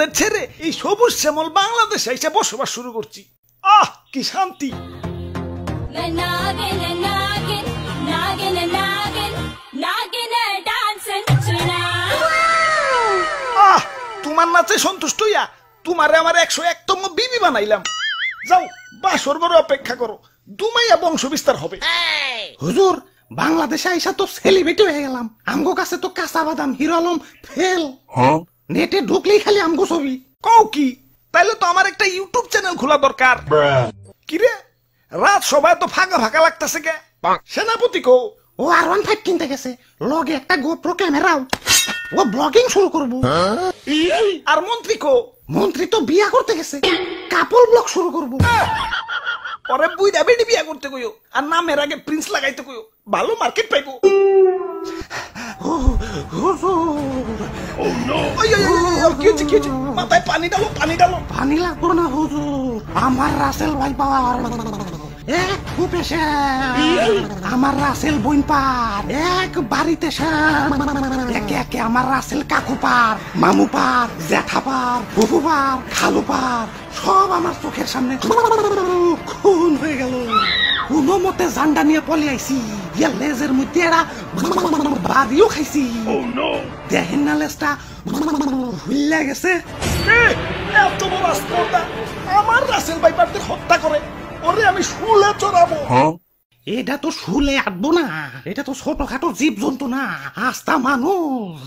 তোদের ছেড়ে এই সবুজ শ্যামল বাংলাদেশে এসে বসবাস শুরু করছি। আহ কি শান্তি। আহ তোমার নাচে সন্তুষ্ট হইয়া তোমারে আমার 101তম বিবি বানাইলাম। যাও বাসর ঘরে অপেক্ষা করো, দুমাইয়া বংশ বিস্তার হবে। হুজুর বাংলাদেশে আইসা তো সেলিব্রিটি হয়ে গেলাম, আমগো কাছে তো কাঁচা বাদাম হিরো আলম ফেল। নেটে ঢুকলেই খালি আমগো ছবি। কও কি? তাইলে তো আমার একটা ইউটিউব চ্যানেল খোলা দরকার। কিরে রাত সবাই তো ফাঁকা ফাঁকা লাগতেছে কে? সেনাপতি কো? ও R15 কিনতে গেছে, লগে একটা গোপ্রো ক্যামেরাও। ও ব্লগিং শুরু করবো। আর মন্ত্রী কো? মন্ত্রী তো বিয়া করতে গেছে, কাপল ব্লগ শুরু করবো। পরে বুইড়া বেডি বিয়া করতে কইও, আর নামের আগে প্রিন্স লাগাইতে কইও, ভালো মার্কেট পাইবো। মাথায় পানি ডালো, পানি ডালো। পানি লাগবো না হুজুর, আমার রাসেল ভাই পাওয়ার এক খুপেছে, আমার রাসেল বইন পার এক বাড়িতে একে একে আমার রাসেল কাকু পার, মামু পার, জ্যাঠা পার, ফুফু পার, খালু পার, সব আমার চোখের সামনে খুন হয়ে গেল। কোনো মতে জান্ডা নিয়ে পলে আইছি, লেজের মধ্যে এরা বাড়িও খাইছি। দেখেন না লেজটা ভুলে গেছে। এত বড় স্পর্ধা, আমার রাসেল ভাইপারদের হত্যা করে ওরে আমি শুলে চড়াবো। এটা তো শুলে আটবো না, এটা তো ছোটখাটো জীব জন্তু না, আস্তা মানুষ।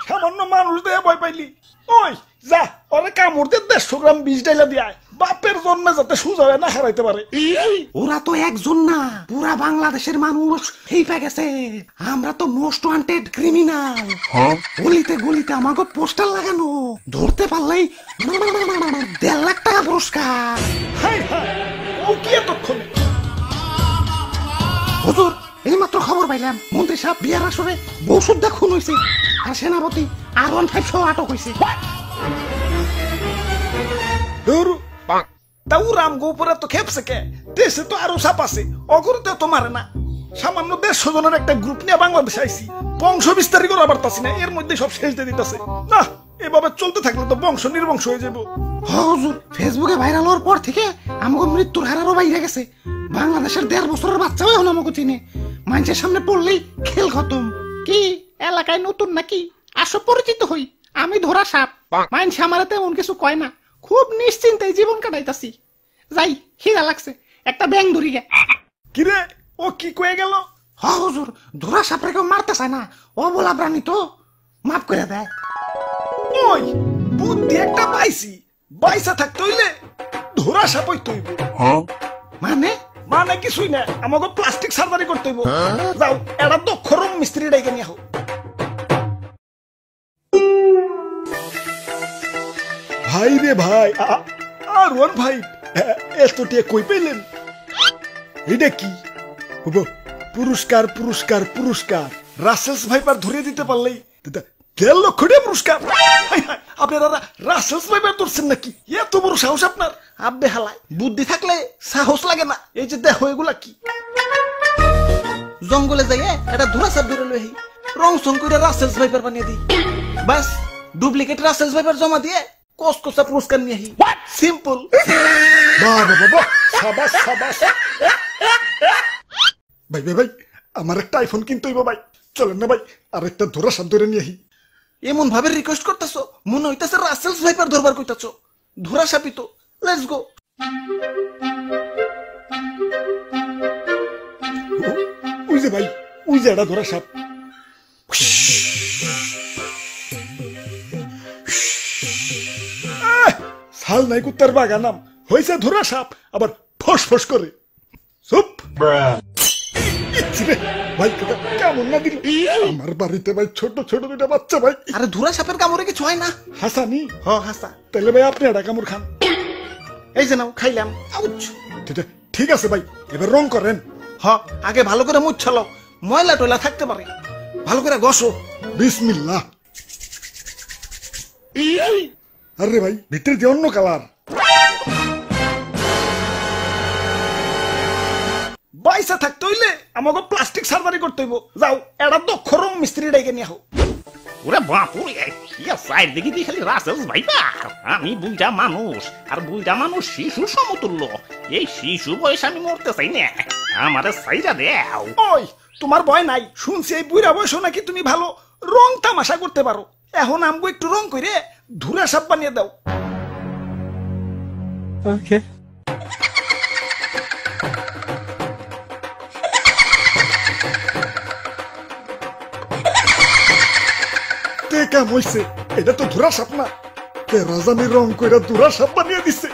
সামান্য মানুষ দিয়ে ভয় পাইলি? ওই যা ওরে কামড় দিয়ে 150 গ্রাম বিষ ডাইলা দিয়ায়, বাপের জন্মে যাতে সুজা না হারাইতে পারে। ওরা তো একজন না, পুরা বাংলাদেশের মানুষ হেইপা গেছে। আমরা তো মোস্ট ওয়ান্টেড ক্রিমিনাল। গলিতে গলিতে আমাকে পোস্টার লাগানো, ধরতে পারলেই 1.5 লাখ টাকা পুরস্কার। ও কি এতক্ষণ? হুজুর এইমাত্র খবর পাইলাম মন্ত্রী সাহেব বিয়ার আসরে বৌসুদ্ধা খুন হয়েছে, আর সেনাপতি R15 সহ আটক হয়েছে। তাও রামগো উপরে তো খেপছে কে? দেশে তো আরো সাপ আছে, অগরতে তো মারে না। সামান্য 150 জনের একটা গ্রুপ নিয়ে বাংলাদেশে আইছি, বংশ বিস্তারই করা পারতাছি না, এর মধ্যে সব শেষ দিয়ে দিতেছে। না এভাবে চলতে থাকলে তো বংশ নির্বংশ হয়ে যাবো। হুজুর ফেসবুকে ভাইরাল হওয়ার পর থেকে আমাকে মৃত্যুর হারারও বাইরে গেছে। বাংলাদেশের 1.5 বছরের বাচ্চাও এখন আমাকে চিনে, মানুষের সামনে পড়লেই খেল খতম। কি এলাকায় নতুন নাকি? আসো পরিচিত হই, আমি ধরা সাপ। মানুষ আমার তেমন কিছু কয় না, খুব নিশ্চিন্তে জীবন কাটাইতাছি। যাই খিদা লাগছে, একটা ব্যাং ধরি গে। কিরে ও কি কয়ে গেল? হুজুর ধরা সাপরে কেউ মারতে চায় না, ও বলা প্রাণী তো মাফ করে দেয়। ওই বুদ্ধি একটা পাইছি, বাইসা থাকতে হইলে ধরা সাপ হইতে হইব। মানে মানে কিছুই না, আমাকে প্লাস্টিক সার্জারি করতে হইব। যাও এটা দক্ষ রুম মিস্ত্রি ডাইকে নিয়ে আহো। ভাই রে ভাই, R15 এত টিয়া কই পেলেন? এটা কি? পুরস্কার পুরস্কার পুরস্কার, রাসেলস ভাইপার ধরিয়ে দিতে পারলেই 1.5 লক্ষ টাকা পুরস্কার। আপনারা রাসেলস ভাইপার ধরছেন নাকি? এত বড় সাহস আপনার? আব্বে হালায়, বুদ্ধি থাকলে সাহস লাগে না। এই যে দেখো এগুলা কি? জঙ্গলে যাইয়ে এটা ধরা সাপ ধরে লই, রং সং করে রাসেলস ভাইপার বানিয়ে দিই। বাস ডুপ্লিকেট রাসেলস ভাইপার জমা দিয়ে কসকসা পুরস্কার নিয়ে আহি। সিম্পল। বাহ বাহ বাহ, সাবাস সাবাস। ভাই ভাই ভাই, আমার একটা আইফোন কিনতে হইব ভাই, চলেন না ভাই আর একটা ধরা সাপ ধরে নিয়ে আহি। এমন ভাবে রিকোয়েস্ট করতেছো মনে হইতাছে রাসেলস ভাইপার ধরবার কইতাছো। ধরা সাপই তো, লেটস গো। ওই যে ভাই, ওই যে এটা ধরা সাপ। সাল নাই কুত্তার বাগা নাম হয়েছে ধরা সাপ, আবার ফস ফস করে। চুপ ভাই, কেমন না দিল আমার বাড়িতে ভাই, ছোট ছোট দুটা বাচ্চা ভাই। আরে ধরা সাপের কামড়ে কিছু হয় না। হাসানি? হ হাসা। তাহলে ভাই আপনি একটা কামড় খান। এই যে নাও, খাইলাম। ঠিক আছে ভাই, এবার রং করেন। হ আগে ভালো করে মুছ ছালাও, ময়লা টয়লা থাকতে পারে, ভালো করে ঘষো। বিসমিল্লাহ। আরে ভাই ভিতরে দিয়ে অন্য কালার। বাইসা থাকতে হইলে আমাকে প্লাস্টিক সার্জারি করতে হইব। যাও এটা দক্ষ রং মিস্ত্রি ডাইকে নিয়ে আহো। ওরে বাপুরে ইয়া সাইড দেখি দি খালি রাসেল ভাইবা আমি বুইটা মানুষ আর বুইটা মানুষ শিশু সমতুল্য এই শিশু বয়স আমি মরতে চাই না আমারে সাইরা দেও ওই তোমার ভয় নাই শুনছি এই বুড়া বয়স নাকি তুমি ভালো রং তামাশা করতে পারো এখন আমগো একটু রং করে ধুরা সাপ বানিয়ে দাও ওকে তে কাম হইছে এটা তো ধুরা সাপ না তে রাজানি রং কইরা ধুরা সাপ বানিয়ে দিছে